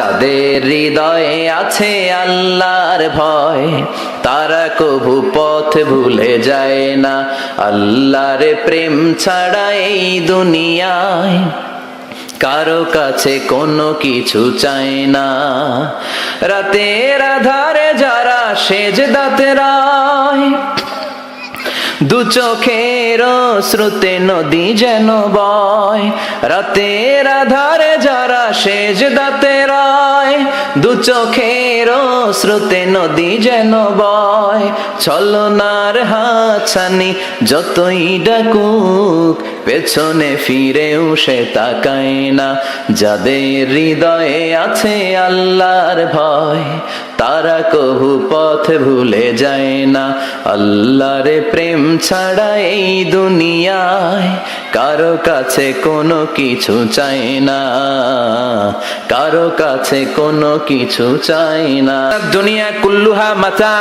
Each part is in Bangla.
যাদের হৃদয়ে আছে আল্লাহর ভয়, তারা কভু পথ ভুলে যায় না। আল্লাহর প্রেম ছাড়া এই দুনিয়ায় কারো কাছে কোনো কিছু চায় না। রাতের আধারে যারা সেজদাতে রায়, দু চোখের শ্রুতে নদী যেন বয়। রাতের আধারে যারা সেজদাতে রায়, দু চোখের শ্রুতে নদী যেন বয়। ছলনার হাতছানি যতই ডাকুক, পেছনে ফিরেও সে তাকায় না। যাদের হৃদয়ে আছে আল্লাহর ভয়, তারা কভু পথ ভুলে যায় না। আল্লাহর প্রেম ছাড়া এই দুনিয়ায় কারো কাছে কোনো কিছু চায় না, কারো কাছে কোনো কিছু চায় না। দুনিয়া কুল্লুহা মাতা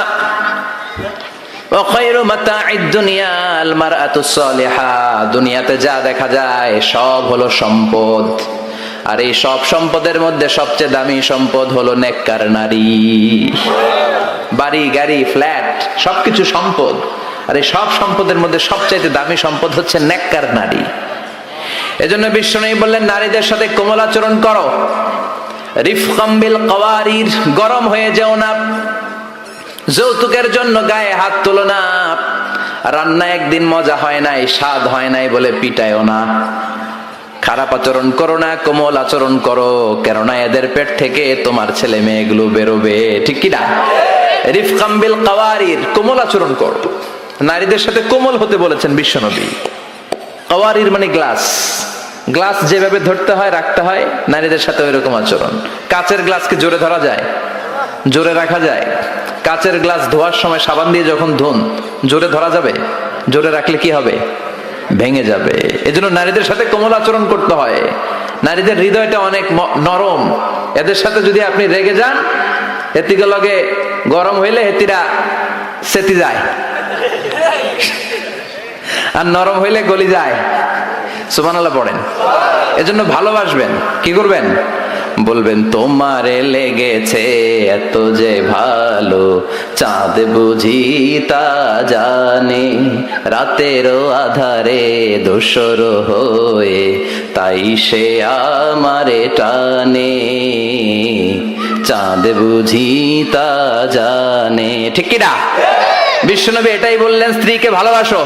ওয়া খায়রু মাতা'আদ দুনিয়া আল মারআতুস সালিহা। দুনিয়াতে যা দেখা যায় সব হলো সম্পদ, আর এই সব সম্পদের মধ্যে সবচেয়ে দামি সম্পদ হলো নেককার নারী। বাড়ি গাড়ি ফ্ল্যাট সবকিছু সম্পদ, আর এই সব সম্পদের মধ্যে সবচেয়ে দামি সম্পদ হচ্ছে নেককার নারী। এজন্য বিশ্বনবী বললেন, নারীদের সাথে কোমল আচরণ করো। রিফকাম বিল কাওয়ারির, গরম হয়ে যাও না। যৌতুকের জন্য গায়ে হাত তোলো না। রান্না একদিন মজা হয় নাই, স্বাদ হয় নাই বলে পিটায়ও না। খারাপ আচরণ করো না, কোমল আচরণ করো, কেননা এদের পেট থেকে তোমার ছেলে মেয়েগুলো বেরোবে, ঠিক কি না? রিফকাম বিল কাওয়ারির, কোমল আচরণ করো। নারীদের সাথে কোমল হতে বলেছেন বিশ্বনবী। কাওয়ারির মানে গ্লাস, গ্লাস যেভাবে ধরতে হয় রাখতে হয়, নারীদের সাথে ওইরকম আচরণ। কাচের গ্লাসকে জোরে ধরা যায়? জোরে রাখা যায়? কাচের গ্লাস ধোয়ার সময় সাবান দিয়ে যখন ধুন, জোরে ধরা যাবে? জোরে রাখলে কি হবে? ভেঙে যাবে। এজন্য নারীদের সাথে কোমল আচরণ করতে হয়। নারীদের হৃদয়টা অনেক নরম, এদের সাথে যদি আপনি রেগে যান, হেতিকে লগে গরম হইলে হেতিরা সেতি যায়, আর নরম হইলে গলি যায়। সুবহানাল্লাহ পড়েন। এজন্য ভালোবাসবেন, কি করবেন? বলবেন, তোমারে লেগেছে এত যে ভালো, চাঁদ বুঝি তা জানে, রাতেরও আধারে দোসর হয়ে তাই সে আমারে টানে, চাঁদ বুঝি তা জানে, ঠিক কি না? বিশ্বনবী এটাই বললেন, স্ত্রীকে ভালোবাসো।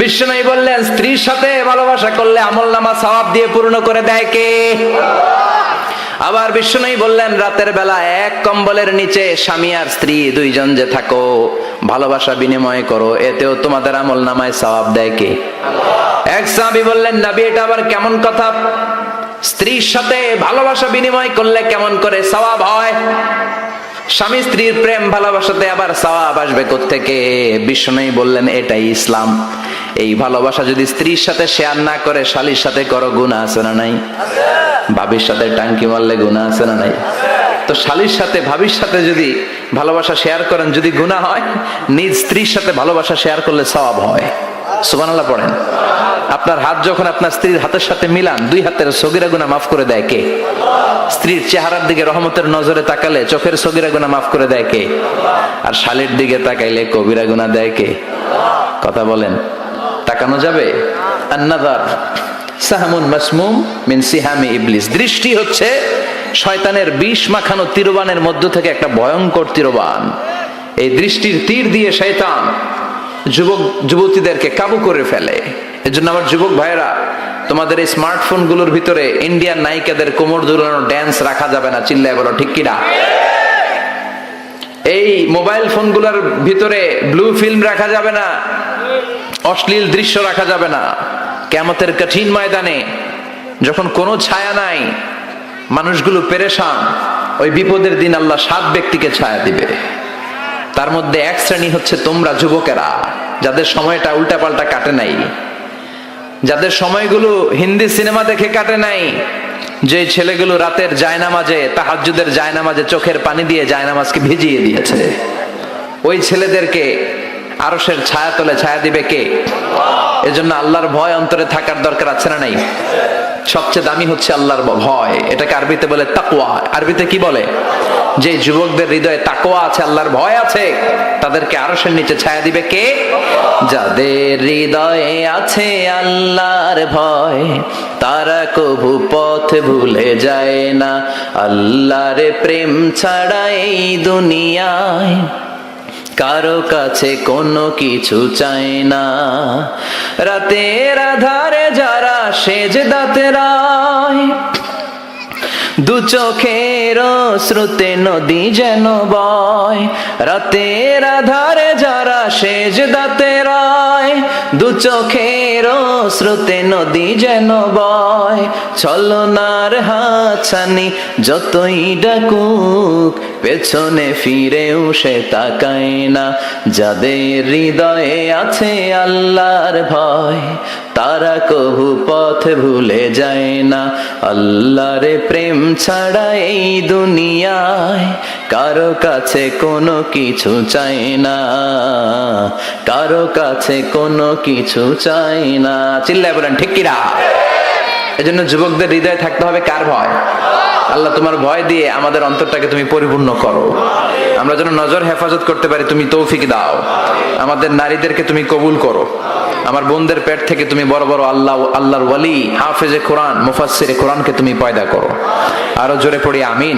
বিশ্বনবী বললেন, স্ত্রীর সাথে ভালোবাসা করলে আমলনামা সওয়াব দিয়ে পূর্ণ করে দেয় কে? আবার বিশ্বনবী বললেন, রাতের বেলা এক কম্বলের নিচে স্বামী আর স্ত্রী দুইজন যে থাকো, ভালোবাসা বিনিময় করো, এতেও তোমাদের আমলনামায় সওয়াব দেয় কে? এক সাহাবী বললেন, নবী এটা আবার কেমন কথা? স্ত্রীর সাথে ভালোবাসা বিনিময় করলে কেমন করে সওয়াব হয়? স্বামী স্ত্রীর প্রেম ভালোবাসাতে আবার সওয়াব আসবে কোত্থেকে? বিশ্বনবী বললেন, এটাই ইসলাম। এই ভালোবাসা যদি স্ত্রীর সাথে শেয়ার না করে শালীর সাথে করো, গুনাহ আছে না নাই? ভাবির সাথে টাঙ্কি মারলে গুনাহ আছে না নাই? তো শালীর সাথে ভাবির সাথে যদি ভালোবাসা শেয়ার করেন, যদি গুনাহ হয়, নিজ স্ত্রীর সাথে ভালোবাসা শেয়ার করলে সওয়াব হয়। সুবহানাল্লাহ পড়েন। আপনার হাত যখন আপনার স্ত্রীর হাতের সাথে মিলান, দুই হাতের সগীরা গুনাহ মাফ করে দেয় কে? স্ত্রীর চেহারার দিকে রহমতের নজরে তাকালে চোখের সগীরা গুনাহ মাফ করে দেয় কে? আর শালীর দিকে তাকাইলে কবিরা গুনাহ দেয় কে? কথা বলেন, তাকানো যাবে? আন-নাযার সাহমুন মাসমুম মিন সিহামি ইবলিস। দৃষ্টি হচ্ছে শয়তানের বিষ মাখানো তীরবানের মধ্য থেকে একটা ভয়ঙ্কর তীরবান। এই দৃষ্টির তীর দিয়ে শয়তান যুবক যুবতীদেরকে কাবু করে ফেলে। এজন্য আমার যুবক ভাইরা, তোমাদের এই স্মার্টফোন গুলোর ভিতরে ইন্ডিয়ান নায়িকাদের কোমর দুলানো ড্যান্স রাখা যাবে না, চিল্লায় বলো ঠিক কিনা? এই মোবাইল ফোন গুলোর ভিতরে ব্লু ফিল্ম রাখা যাবে না, অশ্লীল দৃশ্য রাখা যাবে না। কিয়ামতের কঠিন ময়দানে যখন কোনো ছায়া নাই, মানুষগুলো পেরেশান, ওই বিপদের দিন আল্লাহ 7 ব্যক্তিকে ছায়া দিবে। তার মধ্যে এক শ্রেণী হচ্ছে তোমরা যুবকেরা, যাদের সময়টা উল্টাপাল্টা কাটে নাই, যাদের সময়গুলো হিন্দি সিনেমা দেখে কাটে নাই, যে ছেলেগুলো রাতের জায়নামাজে, তাহাজ্জুদের জায়নামাজে চোখের পানি দিয়ে জায়নামাজকে ভিজিয়ে দিয়েছে, ওই ছেলেদেরকে আরশের ছায়া তলে ছায়া দিবে কে? এজন্য আল্লাহর ভয় অন্তরে থাকার দরকার আছে না নাই? সবচেয়ে দামি হচ্ছে আল্লাহর ভয়। এটাকে আরবিতে বলে তাকওয়া। আরবিতে কি বলে? যে যুবকদের হৃদয়ে তাকওয়া আছে, আল্লাহর ভয় আছে, তাদেরকে আরশের নিচে ছায়া দিবে কে? যাদের হৃদয়ে আছে আল্লাহর ভয়, তারা কভু পথ ভুলে যায় না। আল্লাহর প্রেম ছাড়া এই দুনিয়ায় কারো কাছে কোনো কিছু চায় না। রাতের আধারে যারা সেজদাতে রায়, দু চোখের শ্রুতে নদী যেন বয়। রাতের আধারে যারা সেজদাতে রায়, দু চোখের শ্রুতে নদী যেন বয়। ছলনার হাতছানি যতই ডাকুক, পেছনে ফিরেও সে তাকায় না। যাদের হৃদয়ে আছে আল্লাহর ভয়, তারা কভু পথ ভুলে যায় না। আল্লাহর প্রেম ছাড়া এই দুনিয়ায় কারো কাছে কোনো কিছু চাই না, কারো কাছে কোনো কিছু চাই না। চিল্লায় বলেন ঠিক কিনা? এজন্য যুবকদের হৃদয়ে থাকতে হবে কার ভয়? আল্লাহ, তোমার ভয় দিয়ে আমাদের অন্তরটাকে তুমি পরিপূর্ণ করো। আমরা যেন নজর হেফাজত করতে পারি, তুমি তৌফিক দাও। আমাদের নারীদেরকে তুমি কবুল করো। আমার বোনদের পেট থেকে তুমি বড় বড় আল্লাহর ওয়ালি, হাফেজে কোরআন, মুফাসসিরে কোরআনকে তুমি পয়দা করো। আরো জোরে পড়ি আমিন।